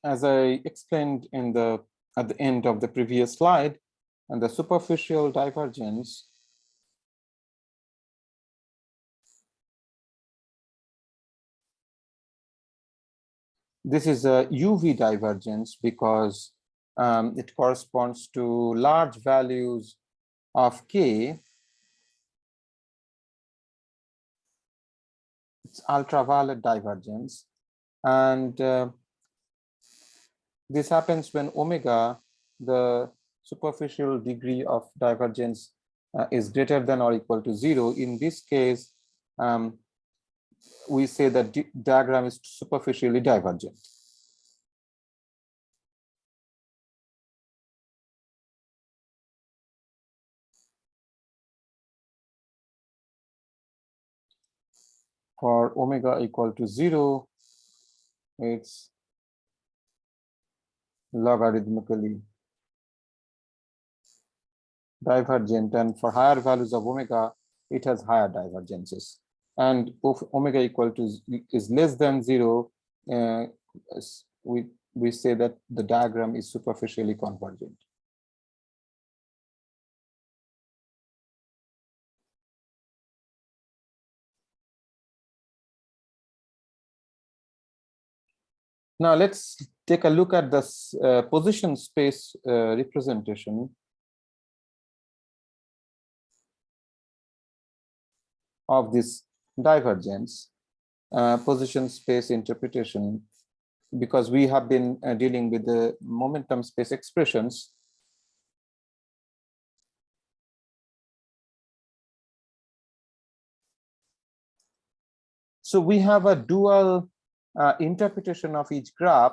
as I explained at the end of the previous slide, and the superficial divergence this is a UV divergence because it corresponds to large values of K. It's ultraviolet divergence, and this happens when omega, the superficial degree of divergence, is greater than or equal to 0. In this case, we say that the diagram is superficially divergent. For omega equal to 0, it's logarithmically divergent, and for higher values of omega, it has higher divergences. And if omega equal to is less than 0, we say that the diagram is superficially convergent. Now let's take a look at this position space representation of this divergence, position space interpretation, because we have been dealing with the momentum space expressions. So we have a dual interpretation of each graph.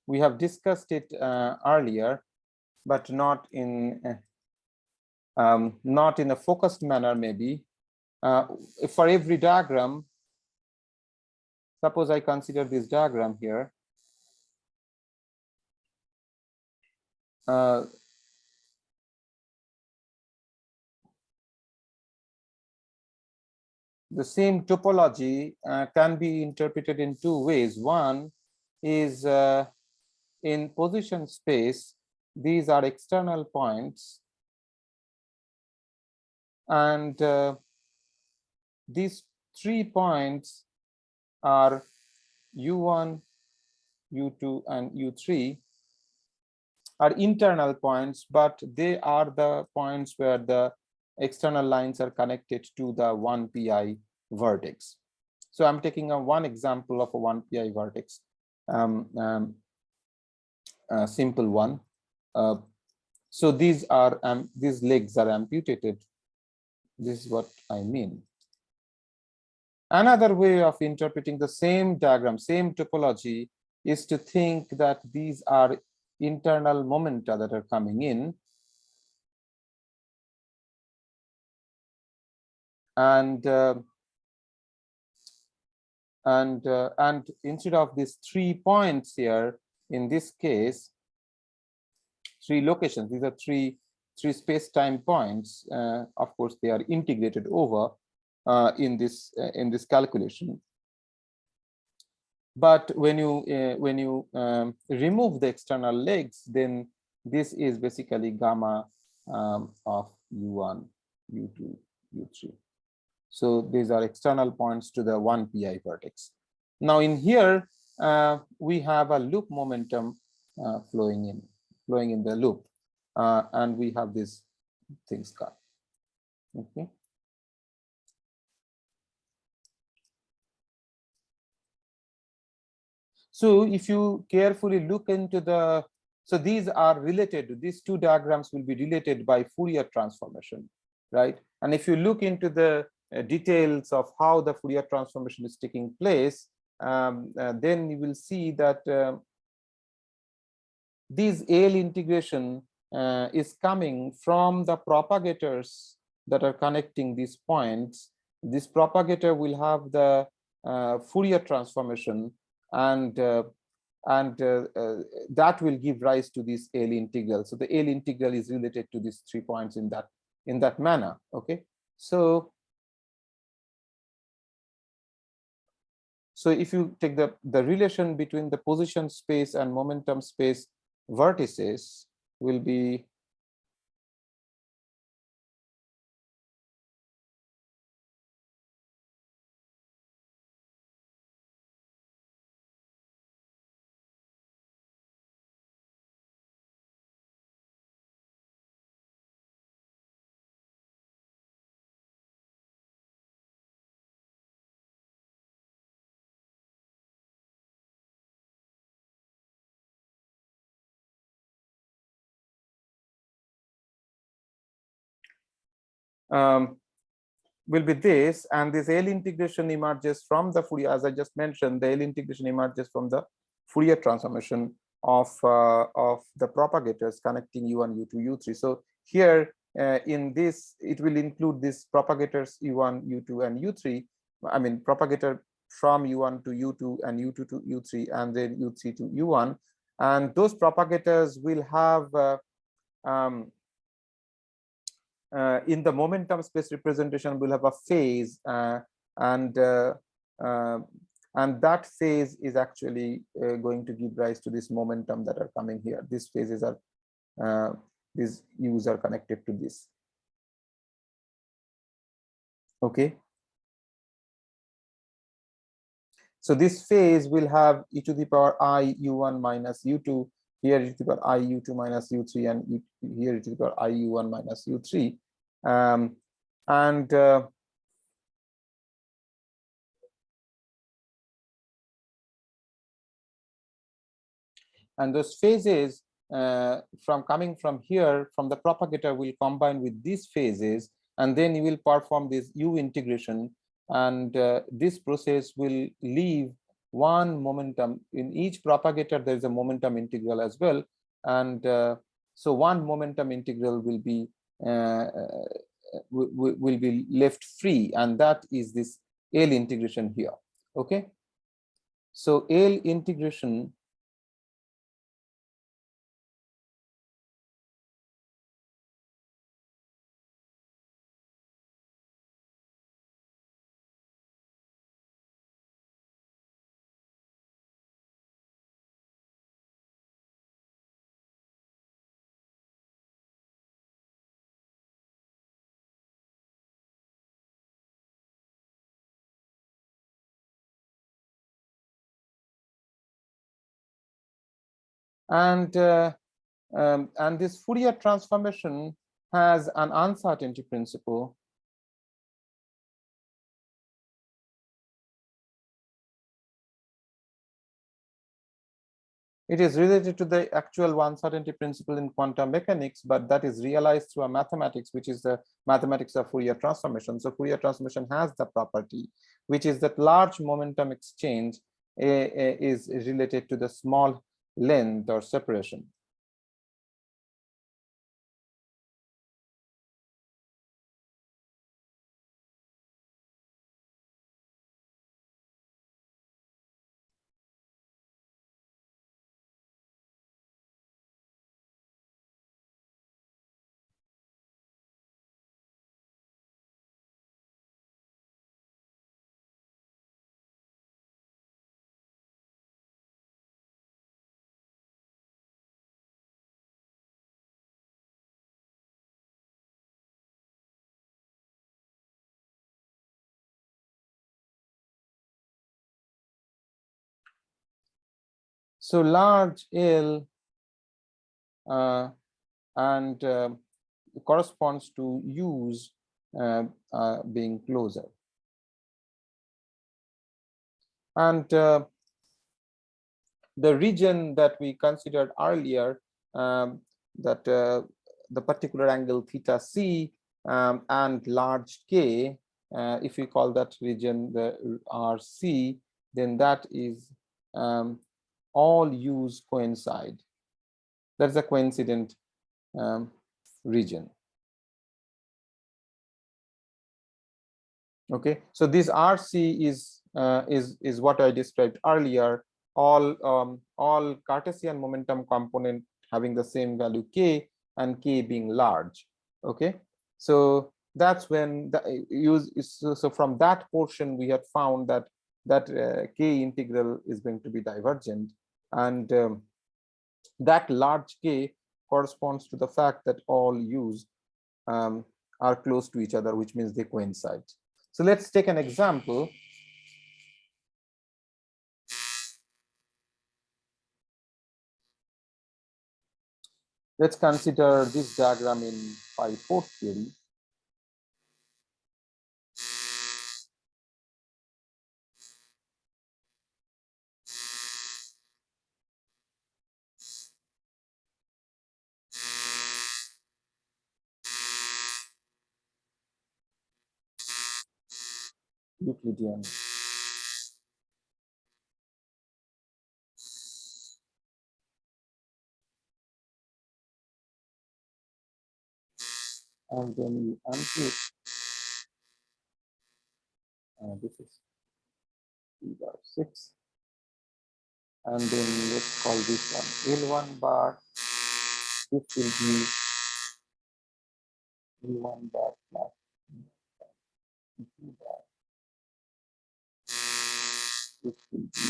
We have discussed it earlier, but not in a focused manner. Maybe for every diagram, suppose I consider this diagram here. The same topology can be interpreted in two ways. One is in position space, these are external points, and these 3 points are U1, U2, and U3 are internal points, but they are the points where the external lines are connected to the 1pi vertex. So I'm taking one example of a 1pi vertex, a simple one. So these legs are amputated. This is what I mean. Another way of interpreting the same diagram, same topology, is to think that these are internal momenta that are coming in, and instead of these 3 points here, in this case, 3 locations, these are three space-time points. Of course, they are integrated over in this calculation. But when you remove the external legs, then this is basically gamma of U1, U2, U3. So these are external points to the 1pi vertex. Now in here, we have a loop momentum flowing in the loop, and we have these things cut. Okay. So if you carefully look into so these are related, these two diagrams will be related by Fourier transformation, right? And if you look into the details of how the Fourier transformation is taking place, then you will see that this AL integration is coming from the propagators that are connecting these points. This propagator will have the Fourier transformation, and that will give rise to this AL integral. So the AL integral is related to these 3 points in that in that manner. Okay, so if you take the relation between the position space and momentum space vertices will be this, and this L integration emerges from the Fourier, as I just mentioned, the L integration emerges from the Fourier transformation of the propagators connecting U1, U2, U3. So here in this, it will include these propagators U1, U2, and U3. I mean, propagator from U1 to U2 and U2 to U3 and then U3 to U1. And those propagators will have in the momentum space representation, we'll have a phase, and that phase is actually going to give rise to this momentum that are coming here. These phases are these U's are connected to this. Okay. So this phase will have e to the power I U1 minus U2, here e to the power I U2 minus U3, and here e to the power I U1 minus U3. And those phases from coming from here, from the propagator, will combine with these phases, and then you will perform this U integration, and this process will leave one momentum. In each propagator there is a momentum integral as well, and so one momentum integral will be left free, and that is this L integration here. Okay, so L integration and this Fourier transformation has an uncertainty principle. It is related to the actual uncertainty principle in quantum mechanics, but that is realized through a mathematics, which is the mathematics of Fourier transformation. So Fourier transformation has the property, which is that large momentum exchange is related to the small length or separation. So large L and corresponds to U's being closer. And the region that we considered earlier, that the particular angle theta c and large K, if we call that region the RC, then that is all U's coincide. That's a coincident region. Okay, so this RC is what I described earlier. All Cartesian momentum component having the same value K, and K being large. Okay, So that's when the use is, so from that portion we had found that K integral is going to be divergent, and that large K corresponds to the fact that all U's are close to each other, which means they coincide. So let's take an example. Let's consider this diagram in pi-4 theory. Euclidean. And then you unput, this is P/6. And then let's call this one L1 bar. This will be L1 bar plus P2 bar. This will be,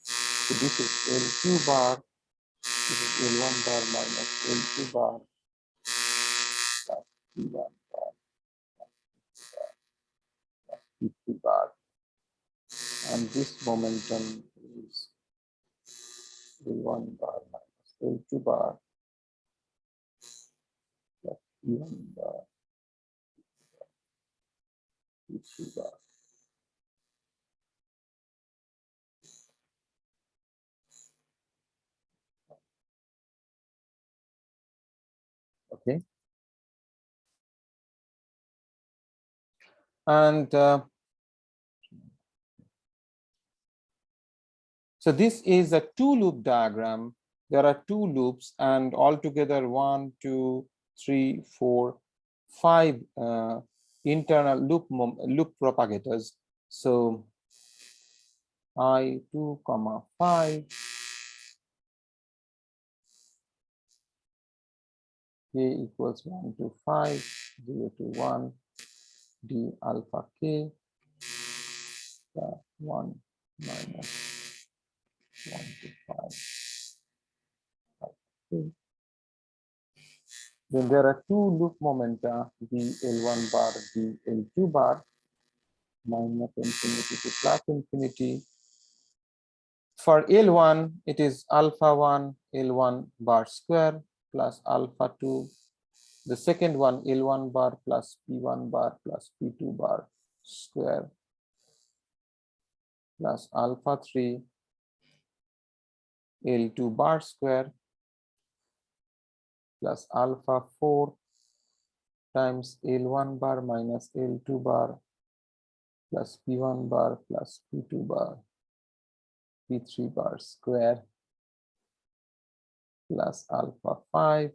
so this is L2 bar. This is L1 bar minus L2 bar plus P1 bar plus P2 bar. And this momentum is L1 bar minus L2 bar plus P1 bar P2 bar. Okay. And so this is a two-loop diagram. There are two loops, and altogether 1, 2, 3, 4, 5 internal loop propagators. So I2, 5, k equals 1 to 5, 0 to 1, d alpha k, 1 minus 1 to 5. Okay. Then there are two loop momenta, dl1 bar, dl2 bar, minus infinity to plus infinity. For L1, it is alpha 1 L1 bar square plus alpha 2. The second one, L1 bar plus P1 bar plus P2 bar square plus alpha 3 L2 bar square plus alpha 4 times L1 bar minus L2 bar plus P1 bar plus P2 bar P3 bar square plus alpha 5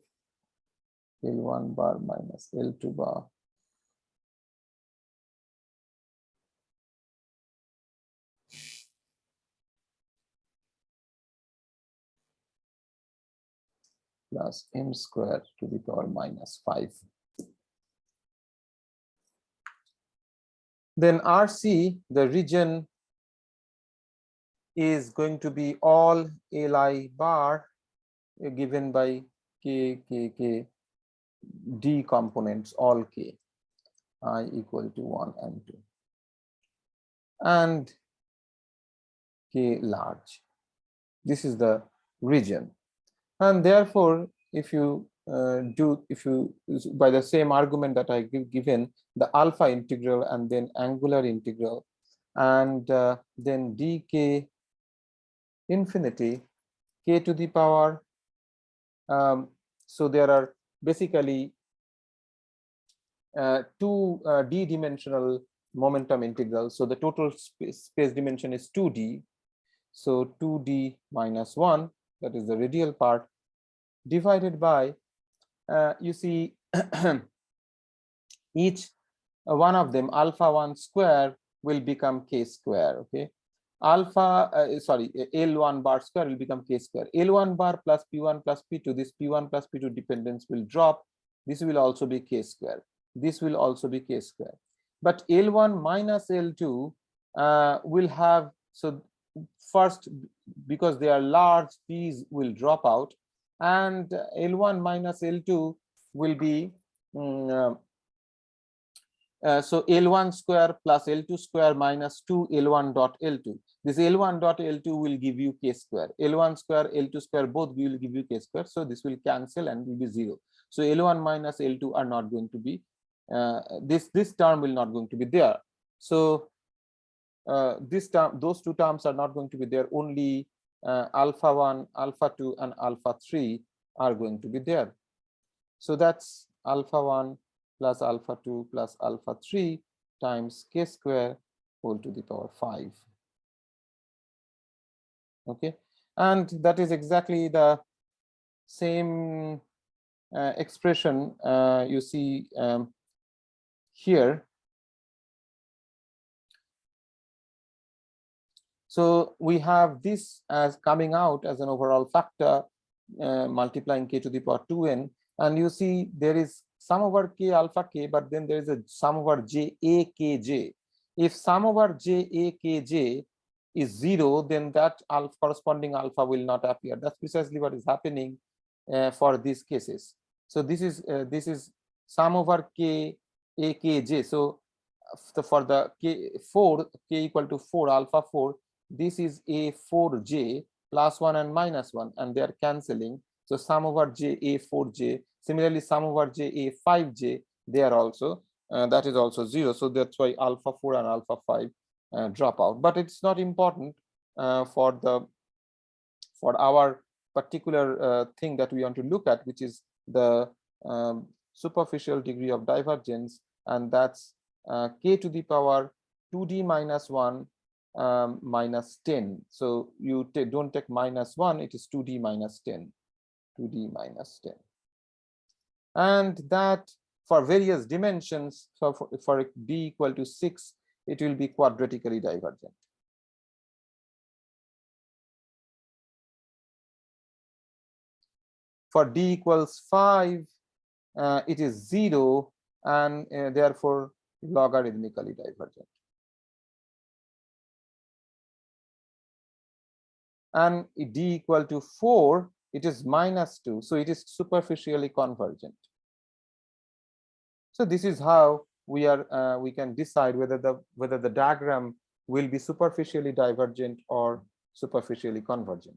L1 bar minus L2 bar plus m square to the power minus 5. Then RC, the region, is going to be all Li bar given by k, k, k, d components, all k, I equal to 1 and 2, and k large. This is the region. And therefore, if you by the same argument that I given, the alpha integral and then angular integral, and then dk infinity k to the power, so there are basically two d-dimensional momentum integrals. So the total space dimension is 2d. So 2d minus 1, that is the radial part, divided by, you see, each one of them, alpha 1 square will become k square. Okay, alpha, L1 bar square will become K square. L1 bar plus P1 plus P2, this P1 plus P2 dependence will drop. This will also be K square. This will also be K square. But L1 minus L2 will have, so first, because they are large, these will drop out, and L1 minus L2 will be so L1 square plus L2 square minus 2 L1 dot L2. This L1 dot L2 will give you K square. L1 square, L2 square, both will give you K square. So this will cancel and will be 0. So L1 minus L2 are not going to be, this term will not going to be there. So this term, those two terms are not going to be there. Only alpha 1, alpha 2, and alpha 3 are going to be there. So that's alpha 1 plus alpha 2 plus alpha 3 times K square whole to the power 5. Okay, and that is exactly the same expression you see here. So we have this as coming out as an overall factor multiplying K to the power 2n, and you see there is sum over K alpha K, but then there is a sum over J A K J. If sum over J A K J is 0, then that corresponding alpha will not appear. That's precisely what is happening for these cases. So this is sum over K A K J. So for the K4, K equal to 4, alpha 4, this is A4J plus 1 and minus 1, and they are cancelling. So sum over J A4J. Similarly, sum over J A5J, they are also, that is also 0. So that's why alpha 4 and alpha 5 drop out. But it's not important for our particular thing that we want to look at, which is the superficial degree of divergence, and that's K to the power 2d minus 1 minus 10. So you don't take minus 1, it is 2d minus 10, 2d minus 10. And that for various dimensions, so for d equal to 6, it will be quadratically divergent. For d equals 5, it is 0, and therefore logarithmically divergent. And d equal to 4, it is minus 2, so it is superficially convergent. So this is how we can decide whether the diagram will be superficially divergent or superficially convergent.